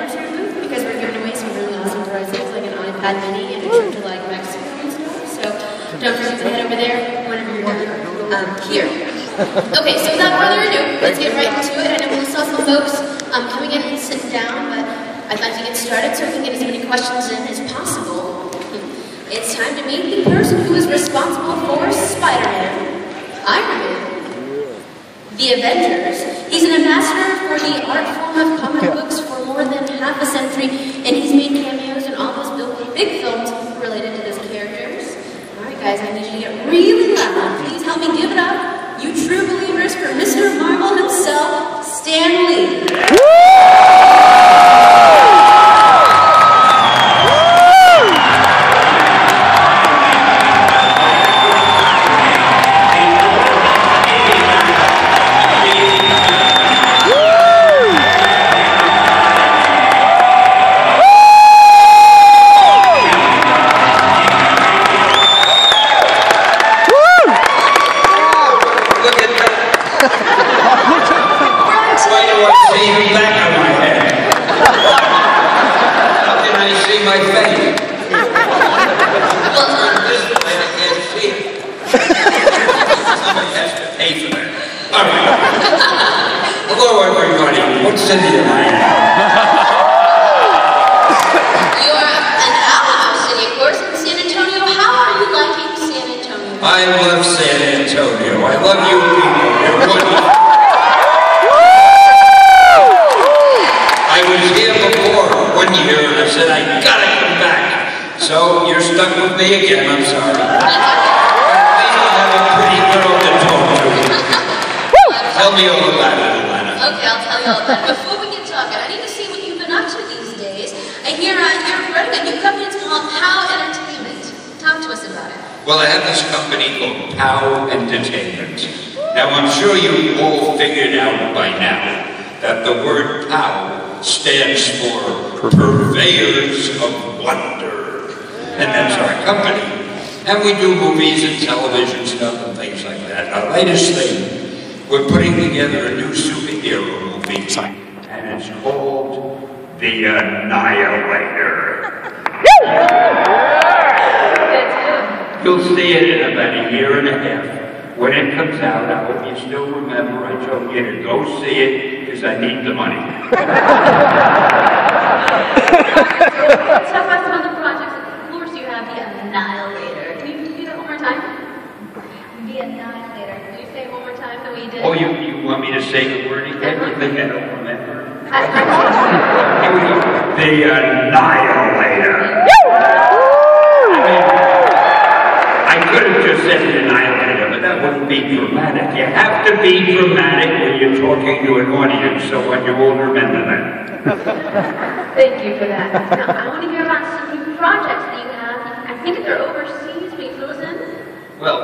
anniversary booth because we're giving away some really awesome prizes, like an iPad mini and a trip to like Mexico and stuff. So don't forget to head over there whenever you're done here. Okay, so without further ado, let's get right into it. I know we saw some folks coming in and sitting down, but I'd like to get started so we can get as many questions in as possible. It's time to meet the person who is responsible for Spider-Man, Iron Man, the Avengers. He's an ambassador for the art form of comic books for more than half a century, and he's made cameos in all those big films related to those characters. Alright guys, I need you to get really loud. Please help me give it up, you true believers, for Mr. Marvel himself, Stan Lee. What's in your mind? You're an Alamo City, of course, in San Antonio. How are you liking San Antonio? I love San Antonio. I love you people. You're wonderful. I was here before 1 year and I said, I gotta come back. So you're stuck with me again, I'm sorry. At least I have a pretty girl to talk to. Tell me all about it. Okay, I'll tell you all about it. Before we get talking, I need to see what you've been up to these days. I hear you're running a new company. It's called POW Entertainment. Talk to us about it. Well, I have this company called POW Entertainment. Now, I'm sure you all figured out by now that the word POW stands for Purveyors of Wonder. And that's our company. And we do movies and television stuff and things like that. Our latest thing, we're putting together a new superhero movie, and it's called The Annihilator. You'll see it in about a year and a half. When it comes out, I hope you still remember I told you to go see it, because I need the money. Tell us about the project. Of course you have The Annihilator. Can you do that one more time? The Annihilator. Can you say it one more time the way you did? Oh, you want me to say the word again? You think I don't remember? Here we go. The Annihilator. I could have just said The Annihilator, but that wouldn't be dramatic. You have to be dramatic when you're talking to an audience, so when you will remember that. Thank you for that. Now, I want to hear about some new projects that you have. I think they're overseas. Will you fill us in? Well,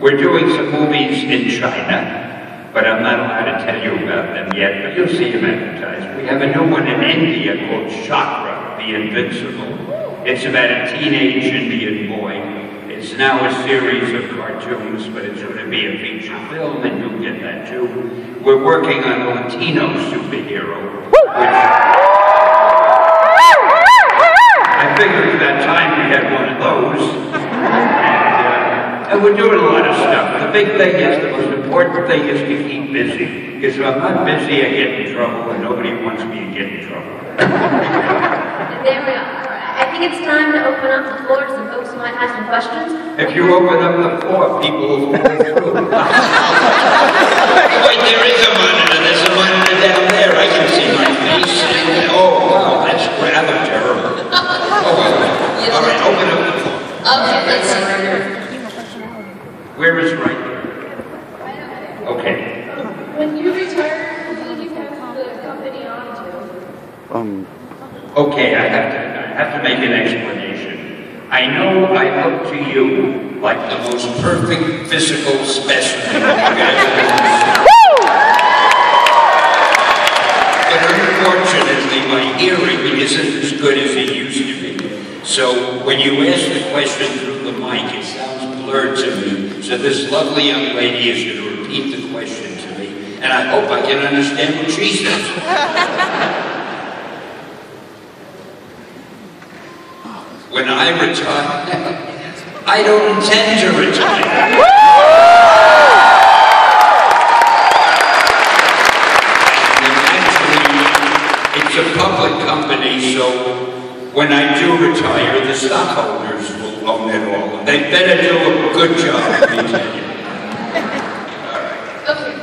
we're doing some movies in China, but I'm not allowed to tell you about them yet, but you'll see them advertised. We have a new one in India called Chakra, the Invincible. It's about a teenage Indian boy. It's now a series of cartoons, but it's going to be a feature film, and you'll get that too. We're working on a Latino superhero, which I figured at that time we had one of those. And we're doing a lot of stuff. The big thing is, the most important thing is to keep busy. Because if I'm not busy, I get in trouble, and nobody wants me to get in trouble. There we are. I think it's time to open up the floor to some folks who might have some questions. If you open up the floor, people will fall through. Wait, there is a monitor. There's a monitor down there. I can see my face. Oh, wow, that's rather terrible. Oh, well. All right, open up the floor. Okay, let's see. Where is right? Okay. When you retire, who do you have the company on to? Okay, I have to make an explanation. I know I look to you like the most perfect physical specimen you guys have. But unfortunately, my hearing isn't as good as it used to be. So when you ask the question through the mic, it sounds blurred to me. So this lovely young lady is going to repeat the question to me, and I hope I can understand what she says. I retire, I don't intend to retire. It's a public company, so when I do retire, the stockholders will own it all. They better do a good job, let me tell you. All right. Okay.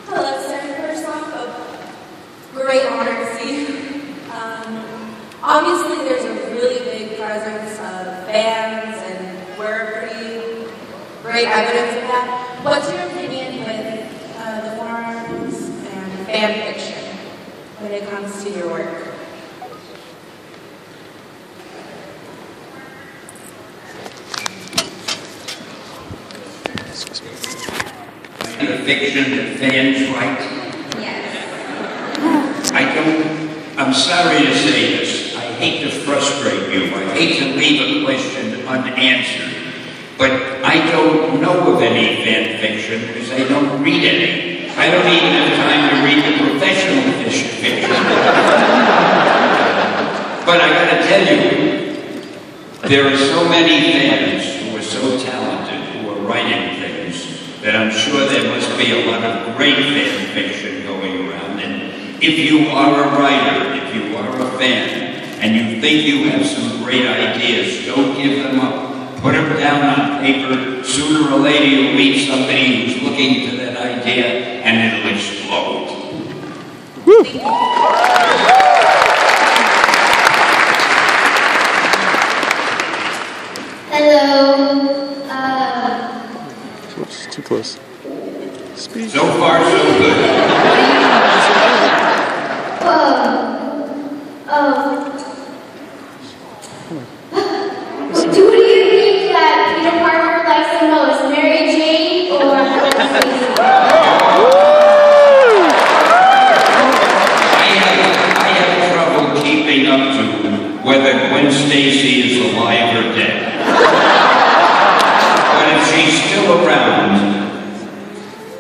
Hello, sir. First off, a great honor to see you. Obviously, there's a really big presence of fans, and we're pretty great evidence of that. What's your opinion with the forums and fan fiction when it comes to your work? The fiction that fans write? Yes. I'm sorry to say this. I hate to frustrate you. I hate to leave a question unanswered. But I don't know of any fan fiction because I don't read any. I don't even have time to read the professional fiction. But I gotta tell you, there are so many fans who are so talented, who are writing things, that I'm sure there must be a lot of great fan fiction going around. And if you are a writer, if you are a fan, and you think you have some great ideas, don't give them up. Put them down on paper. Sooner or later you'll meet somebody who's looking to that idea, and it'll explode. Woo. Hello. Oops, too close. Speech. So far, so good. What do you think that Peter Parker likes the most, Mary Jane or I have trouble keeping up to whether Gwen Stacy is alive or dead. But if she's still around,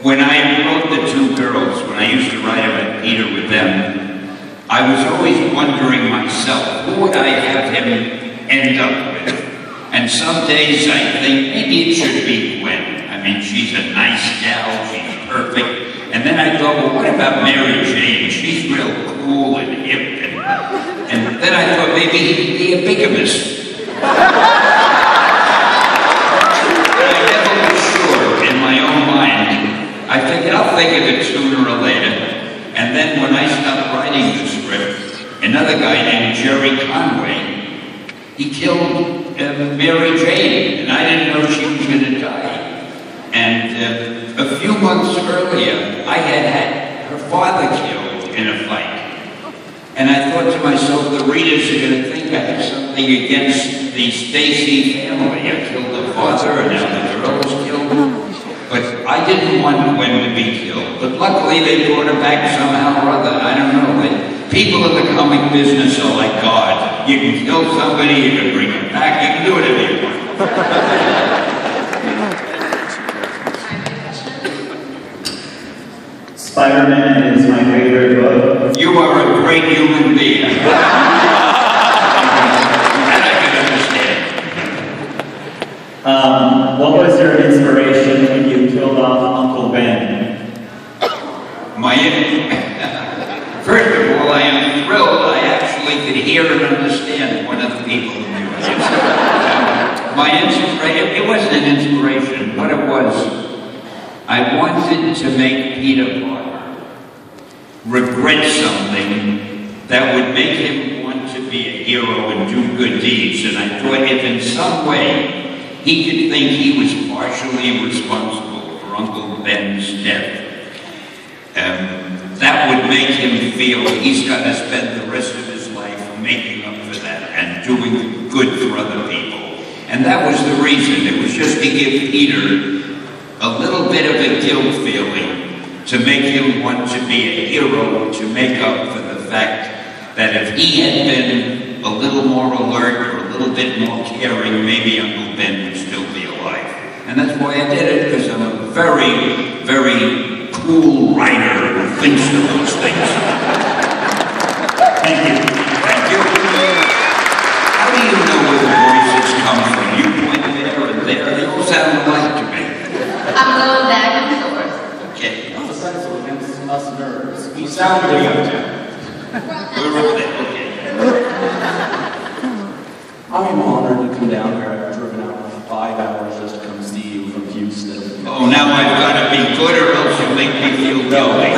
when I wrote The Two Girls, when I used to write about Peter with them, I was always wondering myself, who would I have him end up with? And some days I think maybe it should be Gwen. I mean, she's a nice gal, she's perfect. And then I go, well, what about Mary Jane? She's real cool and hip. And then I thought maybe he'd be a bigamist. But I never was sure in my own mind. I figured I'll think of it sooner or later. And then when I stopped writing the script, another guy named Jerry Conway, he killed Mary Jane, and I didn't know she was going to die. And a few months earlier, I had her father killed in a fight. And I thought to myself, the readers are going to think I have something against the Stacy family. I killed the father, and now the girl was killed. But I didn't want Gwen to be killed. But luckily, they brought her back somehow or other. I don't know. People in the comic business are like God. You can kill somebody, you can bring them back, you can do whatever you want. Spider-Man is my favorite book. You are a great human being. That I can understand. What was your inspiration when you killed off Uncle Ben? First of all, I am thrilled I actually could hear and understand one of the people in the audience. My inspiration, it wasn't an inspiration. What it was, I wanted to make Peter Parker regret something that would make him want to be a hero and do good deeds. And I thought if in some way he could think he was partially responsible for Uncle Ben's death, that would make him feel he's got to spend the rest of his life making up for that and doing good for other people. And that was the reason. It was just to give Peter a little bit of a guilt feeling, to make him want to be a hero, to make up for the fact that if he had been a little more alert or a little bit more caring, maybe Uncle Ben would still be alive. And that's why I did it, because I'm a very, very cool writer who thinks of those things. Thank you. Thank you. How do you know nerves. We sound very uptown. We're over there, okay. I am honored to come down here. I've driven out for 5 hours just to come see you from Houston. Oh, now I've got to be good or else you make me feel guilty.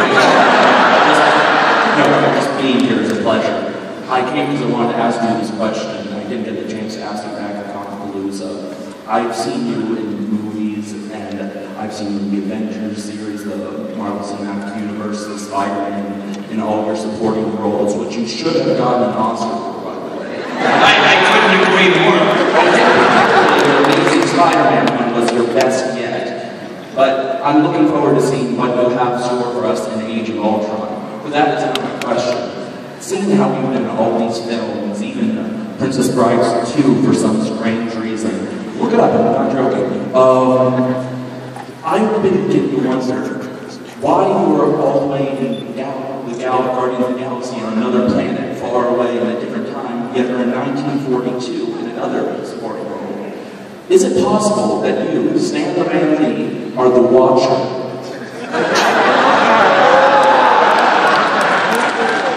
Just being here is a pleasure. I came because I wanted to ask you this question. I didn't get the chance to ask you back at Comic-Palooza. I've seen you in movies, and I've seen you in the Avengers series, the Marvel Cinematic Universe, the Spider-Man, in all your supporting roles, which you should have gotten an Oscar for, by the way. I couldn't agree more. The Amazing Spider-Man one was your best yet. But I'm looking forward to seeing what you'll have stored for us in Age of Ultron. But that isn't my question. Seeing how you've been in all these films, even Princess Bride 2 for some strange reason, look it up, I'm not joking. I've been getting to wonder why you were all the way in Guardians of the Galaxy on another planet, far away at a different time, yet are in 1942 in another supporting role. Is it possible that you, Stan Lee, are the Watcher?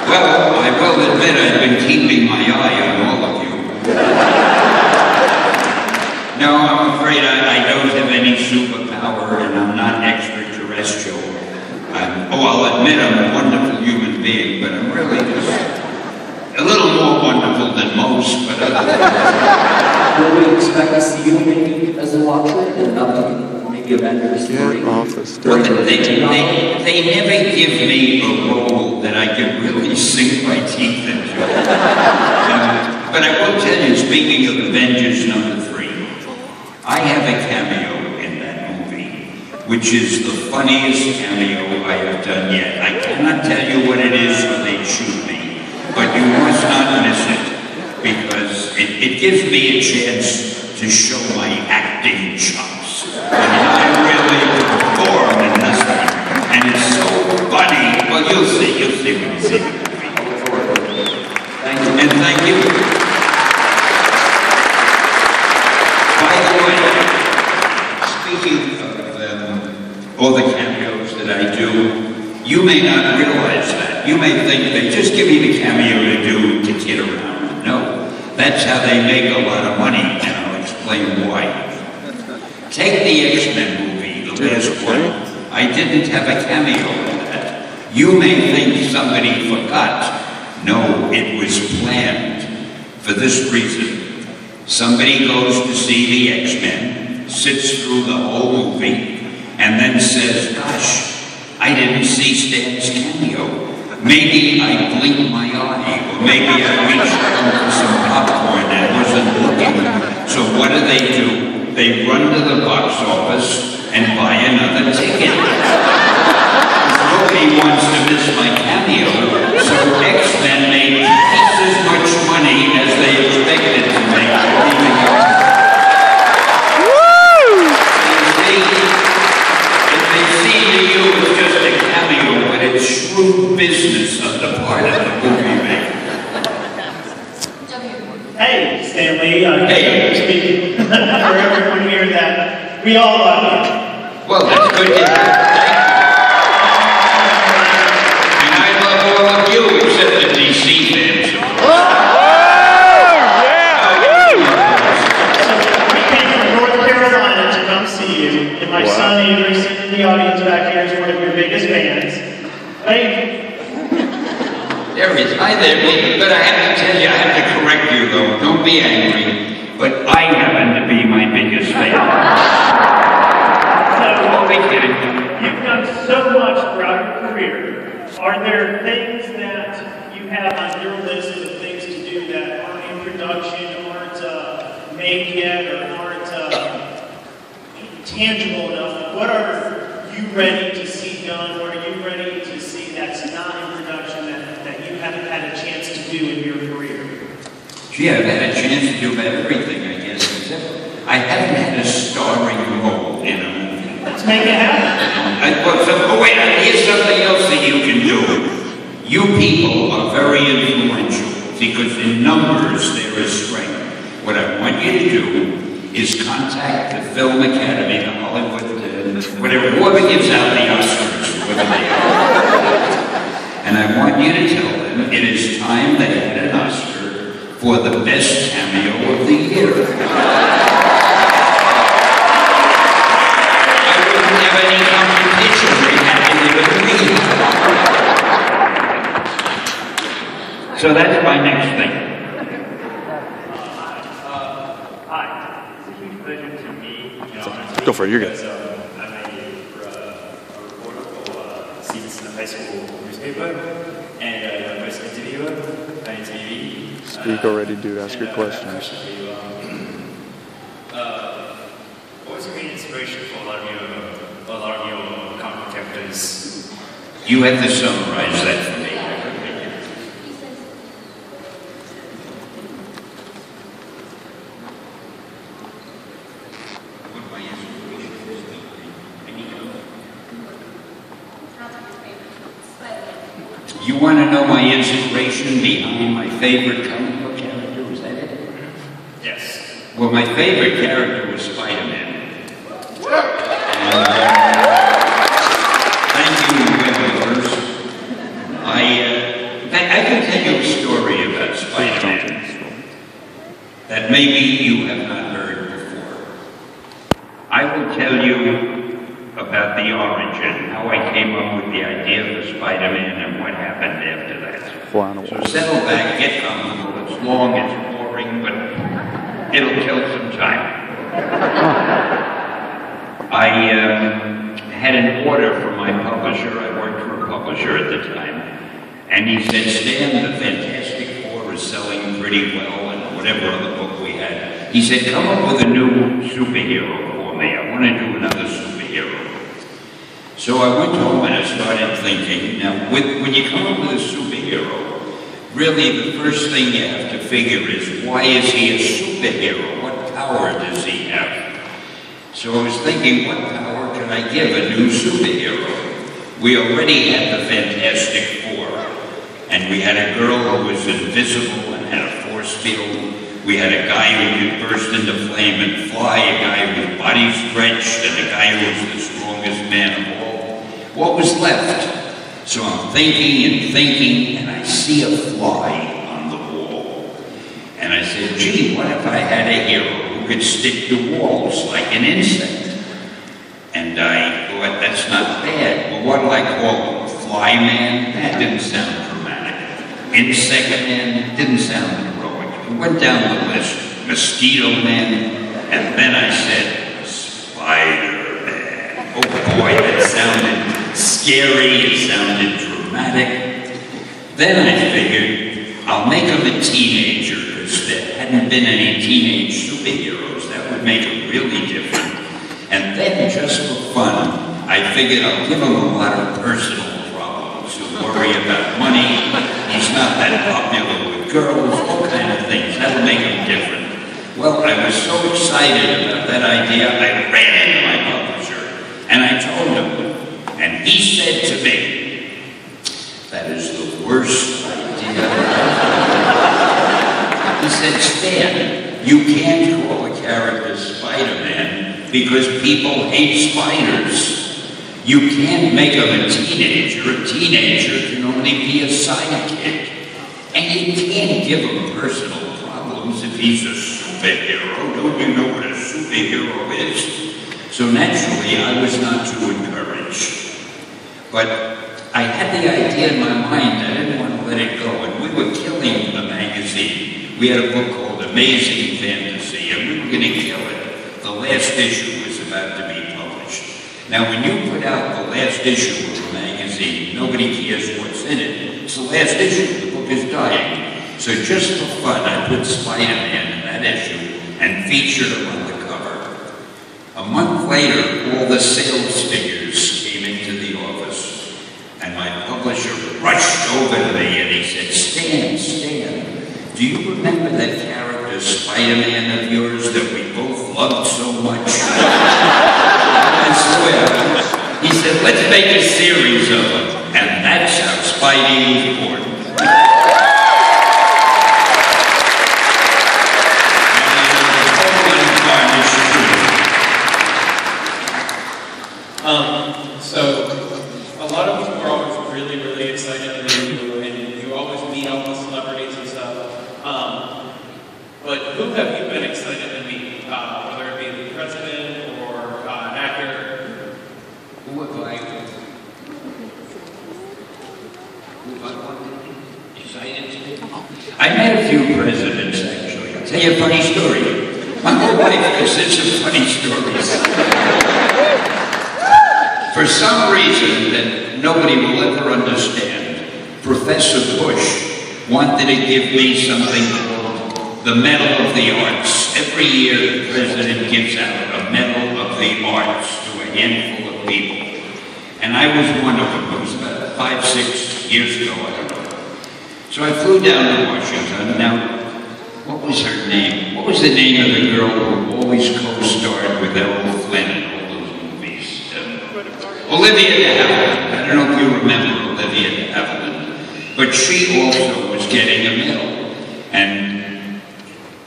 Well, I will admit I've been keeping my eye on all of you. No, I'm afraid I don't have any superpower, and I'm not extraterrestrial. I'll admit I'm a wonderful human being, but I'm really just a little more wonderful than most, but other than that. Will we expect to see you maybe as a Watcher in maybe Avengers 3? Office. Well, they never give me a role that I can really sink my teeth into. But I will tell you, speaking of Avengers #3, I have a cameo in that movie, which is the funniest cameo I have done yet. I cannot tell you what it is when they shoot me, but you must not miss it, because it gives me a chance to show my acting chops. I really perform in this one, and it's so funny. Well, you'll see when you see the movie. Thank you. And thank you. By the way, speaking of all the cameos that I do, you may not realize that. You may think they just give me the cameo to kid around. No, that's how they make a lot of money, and I'll explain why. Take the X-Men movie, the last one. I didn't have a cameo in that. You may think somebody forgot. No, it was planned. For this reason, somebody goes to see the X-Men, sits through the whole movie, and then says, gosh, I didn't see Stan's cameo. Maybe I blinked my eye, or maybe I reached for some popcorn and wasn't looking. So what do? They run to the box office and buy another ticket. Nobody wants to miss my cameo, so X-Men made twice as much money as they expected to make. If they seem to you it's just a cameo, but it's shrewd business on the part of the movie maker. Hey, Stanley, Hey. speaking for everyone here that we all love you. Well, that's good to hear. And I love all of you except the DC fans. We came from North Carolina to come see you, and my son Avery, sitting in the audience back here, is one of your biggest fans. Hey. There he is. Hi there, baby. But I have to tell you, I have to correct you, though. Don't be angry. But I happen to be my biggest fan. Don't be kidding. You've done so much throughout your career. Are there things that you have on your list of things to do that aren't in production, aren't made yet, or aren't tangible enough? What are you ready to see done? What are you ready to see that's not in production that you haven't had a chance to do in your career? Gee, I've had a chance to do about everything, I guess, except I haven't had a starring role in a movie. Let's make it happen. Wait, here's something else that you can do. You people are very influential because in numbers there is strength. What I want you to do is contact the Film Academy, the Hollywood, whatever, whoever gives out the Oscars, whatever they are. And I want you to tell them it is time they had an Oscar for the best cameo of the year. I wouldn't have any competition. They had to give it to me. So that's my next thing. Hi. It's a huge pleasure to meet you. Go for it, you're good. I'm a reporter for Stevenson High School newspaper and a press interviewer on TV. Speak already, dude. Ask your questions. What was your main inspiration for a lot of your comic characters? You have to summarize that for me. You want to know my inspiration behind my favorite comic book character? Was that it? Yes. Well, my favorite character was Spider-Man. Thank you, webgoers. I can tell you a story about Spider-Man that maybe you have not heard before. I will tell you about the origin, how I came up with the idea for Spider-Man and what happened after that. So settle back, get comfortable. It's long, it's boring, but it'll kill some time. I had an order from my publisher. I worked for a publisher at the time. And he said, Stan, the Fantastic Four is selling pretty well, and whatever other book we had. He said, come up with a new superhero for me. I want to do another superhero. So I went home and I started thinking, now when you come up with a superhero, really the first thing you have to figure is, why is he a superhero? What power does he have? So I was thinking, what power can I give a new superhero? We already had the Fantastic Four, and we had a girl who was invisible and had a force field. We had a guy who could burst into flame and fly, a guy whose body stretched, and a guy who was the strongest man of all. What was left? So I'm thinking, and I see a fly on the wall. And I said, gee, what if I had a hero who could stick to walls like an insect? And I thought, that's not bad. Well, what do I call him? Flyman? That didn't sound dramatic. Insect Man? Didn't sound heroic. We went down the list. Mosquito Man. And then I said, Spider-Man. Oh boy, that sounded scary. It sounded dramatic. Then I figured, I'll make him a teenager, because there hadn't been any teenage superheroes. That would make him really different. And then, just for fun, I figured I'll give him a lot of personal problems. He'll worry about money, he's not that popular with girls, all kind of things. That'll make him different. Well, I was so excited about that idea, I ran into my publisher, and I told him, and he said to me, that is the worst idea. He said, Stan, you can't call a character Spider-Man because people hate spiders. You can't make him a teenager. A teenager can only be a sidekick. And you can't give him personal problems if he's a superhero. Don't you know what a superhero is? So naturally, I was not too encouraged. But I had the idea in my mind, I didn't want to let it go, and we were killing the magazine. We had a book called Amazing Fantasy, and we were going to kill it. The last issue was about to be published. Now, when you put out the last issue of the magazine, nobody cares what's in it. It's the last issue, the book is dying. So just for fun, I put Spider-Man in that issue and featured him on the cover. A month later, all the sales figures came into the office. And my publisher rushed over to me and he said, Stan, do you remember that character Spider-Man of yours that we both loved so much? I swear. He said, let's make a series of them. And that's how Spidey was born. So a lot of people are always really excited to I met a few presidents, actually. I'll tell you a funny story. My whole life consists of funny stories. For some reason that nobody will ever understand, Professor Bush wanted to give me something called the Medal of the Arts. Every year the president gives out a Medal of the Arts to a handful of people. And I was one of them. It was about 5, 6 years ago, I don't know. So I flew down to Washington. Now, what was her name? What was the name of the girl who always co-starred with Errol Flynn in all those movies? Olivia de Havilland. I don't know if you remember Olivia de Havilland. But she also was getting a medal. And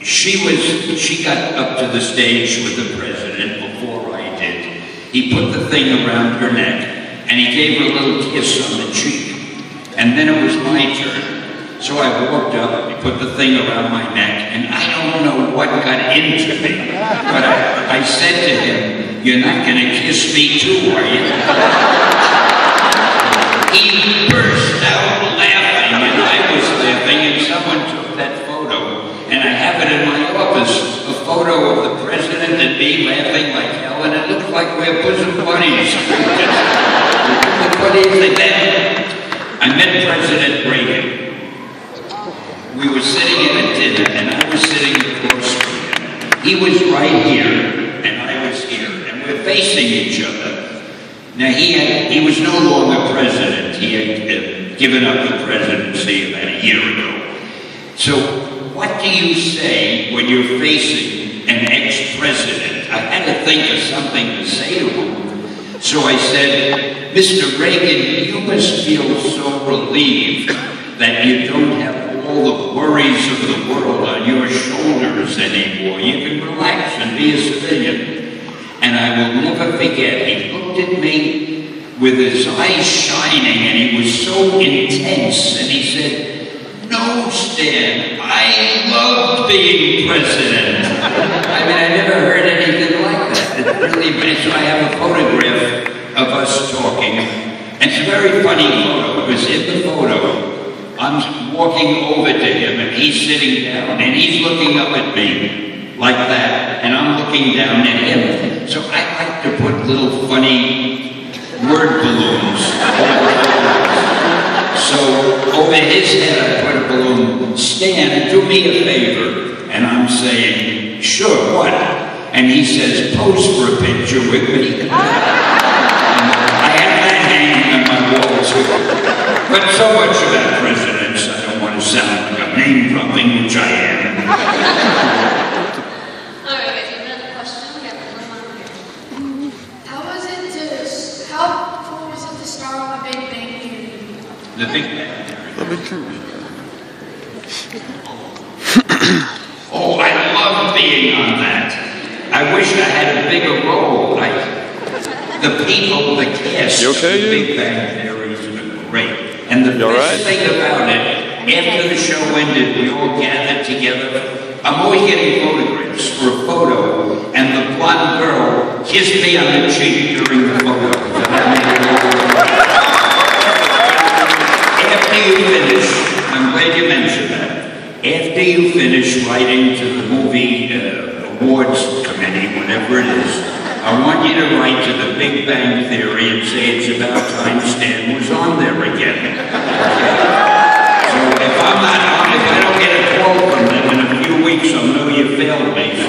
she got up to the stage with the president before I did. He put the thing around her neck, and he gave her a little kiss on the cheek. And then it was my turn. So I walked up, he put the thing around my neck, and I don't know what got into me. But I said to him, "You're not going to kiss me too, are you?" He burst out laughing, and I was laughing, and someone took that photo, and I have it in my office, a photo of the president and me laughing like hell, and it looked like we're bosom buddies. And then I met President Reagan. We were sitting at a dinner, and I was sitting across from him. He was right here, and I was here, and we're facing each other. Now, he was no longer president. He had given up the presidency about a year ago. So, what do you say when you're facing an ex-president? I had to think of something to say to him. So I said, "Mr. Reagan, you must feel so relieved that you don't have all the worries of the world on your shoulders anymore. You can relax and be a civilian." And I will never forget, he looked at me with his eyes shining, and he was so intense, and he said, "No, Stan, I love being president." I mean, I never heard anything like that. It really meant, so I have a photograph of us talking, and it's a very funny photo, because in the photo, I'm walking over to him, and he's sitting down, and he's looking up at me like that, and I'm looking down at him. So I like to put little funny word balloons over the So over his head, I put a balloon. "Stan, do me a favor." And I'm saying, "Sure, what?" And he says, "Pose for a picture with me." And I have that hanging on my wall too. But so much about presidents, I don't want to sound like I'm name-dropping, which I am. All right, guys, another question. We have one more here. How cool was it to star on the Big Bang Theory? The Big Bang Theory. Oh, I love being on that. I wish I had a bigger role. The people, the cast of the Big Bang Theory is great. And the best thing about it, after the show ended, we all gathered together. I'm always getting photographs for a photo, and the blonde girl kissed me on the cheek during the photo. After you finish, I'm glad you mentioned that. After you finish writing to the movie awards committee, whatever it is, I want you to write to the Big Bang Theory and say it's about time Stan was on there again. So if I'm not on, if I don't get a call from them in a few weeks, I'll know you failed me. So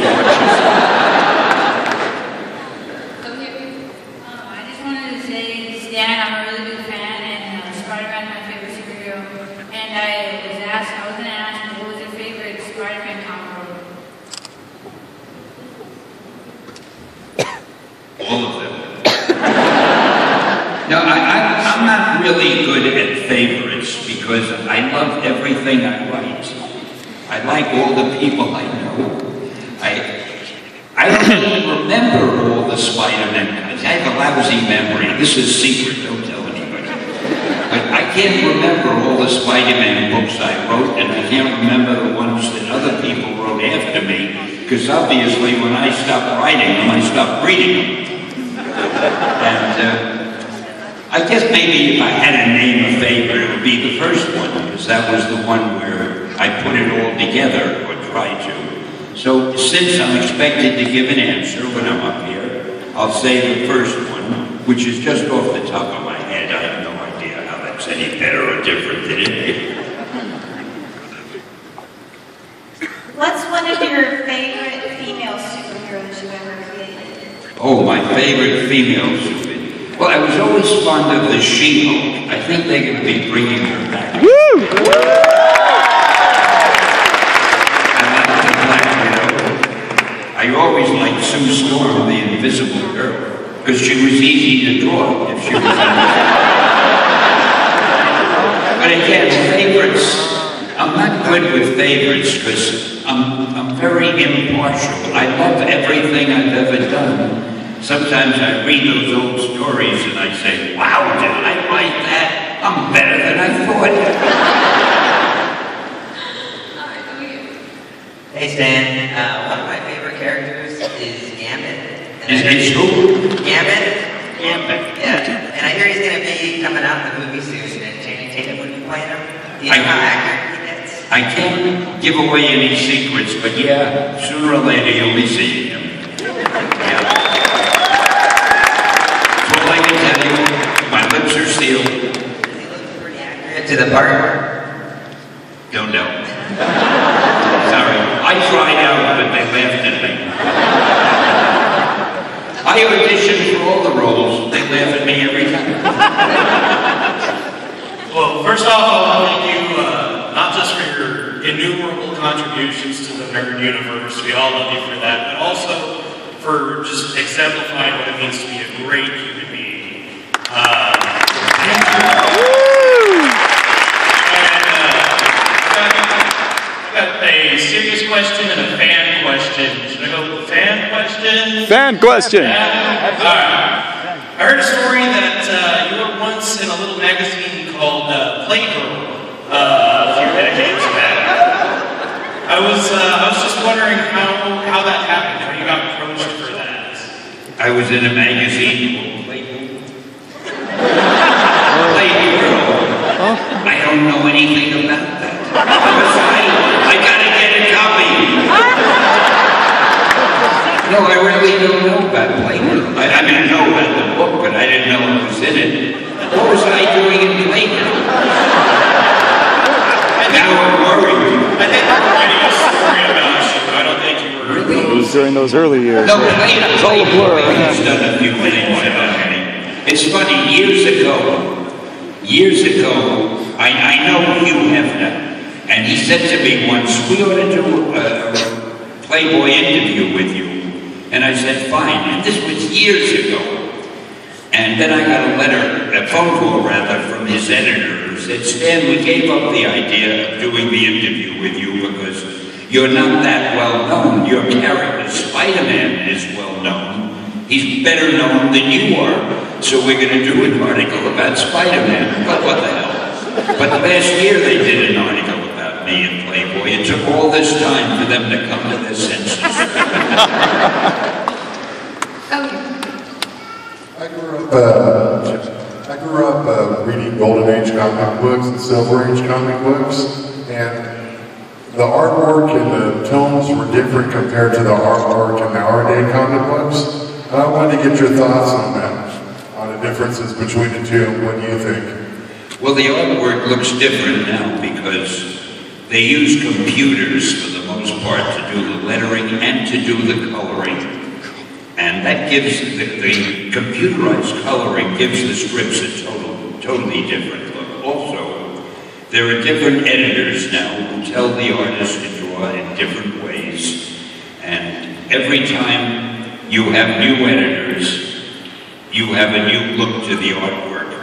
I just wanted to say, Stan, I'm a really big fan, and Spider-Man is my favorite superhero. And I was going to ask, what was your favorite Spider-Man comic book? all of them. No, I'm not really good at favorites because I love everything I write. I like all the people I know. I don't even remember all the Spider-Man. I have a lousy memory. This is secret, don't tell anybody. But I can't remember all the Spider-Man books I wrote, and I can't remember the ones that other people wrote after me, because obviously when I stopped writing them, I stopped reading them. And I guess maybe if I had to name a favorite, it would be the first one, because that was the one where I put it all together, or try to. So since I'm expected to give an answer when I'm up here, I'll say the first one, which is just off the top of my head. I have no idea how that's any better or different than it is. What's one of your favorite female superheroes you ever created? Oh, my favorite female superhero. Well, I was always fond of the She-Hulk. I think they're going to be bringing her back. Woo! I like the Black Widow. I always liked Sue Storm, the Invisible Girl, because she was easy to draw if she was But again, favorites. I'm not good with favorites because I'm very impartial. I love everything I've ever done. Sometimes I read those old stories and I say, wow, did I write that? I'm better than I thought. Hey Stan, one of my favorite characters is Gambit. Is who? Gambit. Gambit. Yeah, and I hear he's going to be coming out in the movie soon and Channing Tatum would be playing him. Do you know how accurate he gets? I can't give away any secrets, but yeah, sooner or later you'll be seeing him. Yeah. That's all I can tell you. My lips are sealed. Does he look pretty accurate to the part? Don't know. Sorry. I tried out, but they laughed at me. I auditioned for all the roles. They laugh at me every time. Well, first off, I want to thank you not just for your innumerable contributions to the nerd universe, we all love you for that, but also for just exemplifying what it means to be a great human being. And I've got a serious question and a fan question. Should I go with the fan question? Fan question! All right. I heard a story that you were once in a little magazine called Playgirl a few decades back. I was just wondering how that happened, how you got approached for that. I was in a magazine called Playgirl. I don't know anything about that. I gotta get a copy. No, I really don't know about Playgirl. I mean, I know about the book, but I didn't know what was in it. What was I doing in Playgirl? Now I'm worried. I think we're writing a story about you. I don't think you were. It was during those early years. No, It's all a blur. He's done a few things about me. It's funny, years ago, I know Hugh Hefner, and he said to me once, we ought to do a Playboy interview with you. And I said, fine. And this was years ago. And then I got a phone call rather, from his editor who said, Stan, we gave up the idea of doing the interview with you because you're not that well known. Your character, Spider-Man, is well known. He's better known than you are. So we're going to do an article about Spider-Man. But what the hell? But last year they did an article about me in Playboy. It took all this time for them to come to their senses. I grew up reading Golden Age comic books and Silver Age comic books, and the artwork and the tones were different compared to the artwork in nowadays comic books. And I wanted to get your thoughts on that, on the differences between the two. What do you think? Well, the artwork looks different now because they use computers for the most part to do the lettering and to do the coloring. And that gives, the computerized coloring gives the strips a totally different look. Also, there are different editors now who tell the artist to draw in different ways. And every time you have new editors, you have a new look to the artwork.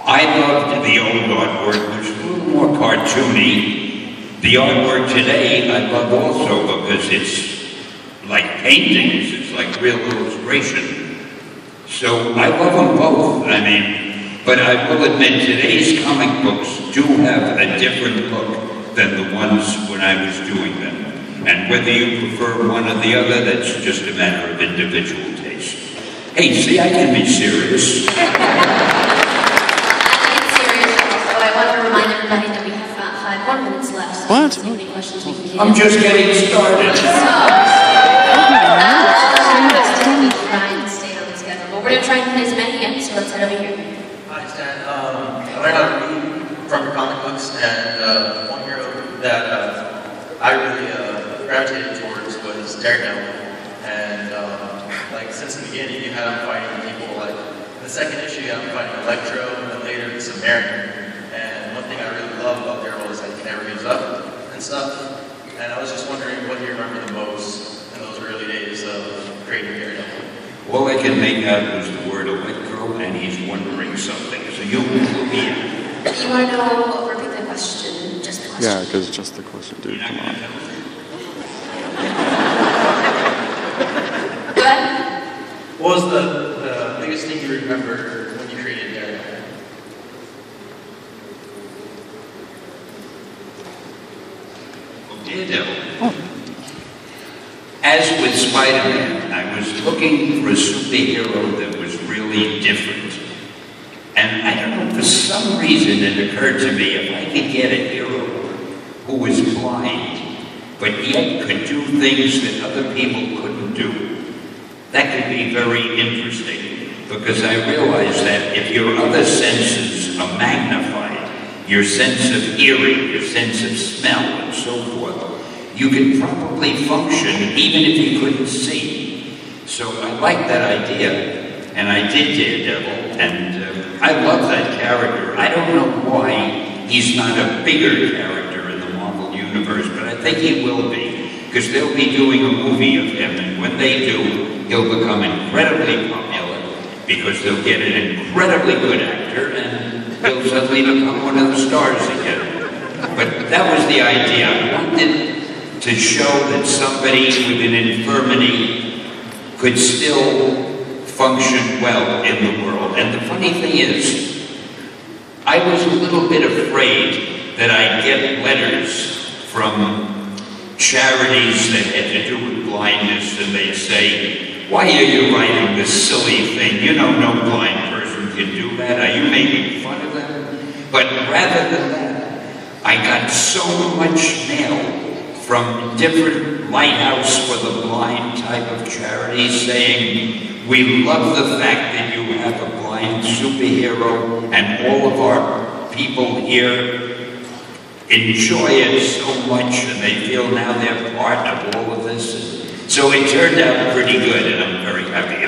I loved the old artwork, which was a little more cartoony. The artwork today I love also because it's like paintings, it's like real illustration. So I love them both, I mean, but I will admit today's comic books do have a different look than the ones when I was doing them. And whether you prefer one or the other, that's just a matter of individual taste. Hey, see, I can be serious. So I want to remind everybody that we have about 5 more minutes left. So What? see any questions we can get. I'm just getting started. So, try and stay on the schedule. But we're going to try and play as many in, so let's head over here. Hi, Stan. I learned how to read from your comic books, and one hero that I really gravitated towards was Daredevil. And like since the beginning, you had him fighting people. Like in the second issue, you had him fighting Electro, and then later the Submariner. And one thing I really love about Daredevil is that he never gives up and stuff. And I was just wondering what you remember the most in those early days of creating Daredevil. All I can make out was the word electro, and he's wondering something. So you will be in. You want to know, repeat the question, just the question. Yeah, because it's just the question, dude. Come on. Go ahead. What was the biggest thing you remember when you created Daredevil? Daredevil. As with Spider-Man, I was looking for a superhero that was really different. And I don't know, for some reason it occurred to me, if I could get a hero who was blind, but yet could do things that other people couldn't do, that could be very interesting. Because I realized that if your other senses are magnified, your sense of hearing, your sense of smell, and so forth, you could probably function even if you couldn't see. So I liked that idea. And I did Daredevil, and I love that character. I don't know why he's not a bigger character in the Marvel Universe, but I think he will be, because they'll be doing a movie of him, and when they do, he'll become incredibly popular, because they'll get an incredibly good actor, and he'll suddenly become one of the stars again. But that was the idea. I wanted to show that somebody with an infirmity could still function well in the world. And the funny thing is, I was a little bit afraid that I'd get letters from charities that had to do with blindness, and they'd say, "Why are you writing this silly thing? You know no blind person can do that. Are you making fun of them?" But rather than that, I got so much mail from different Lighthouse for the Blind type of charities saying, "We love the fact that you have a blind superhero, and all of our people here enjoy it so much, and they feel now they're part of all of this." So it turned out pretty good, and I'm very happy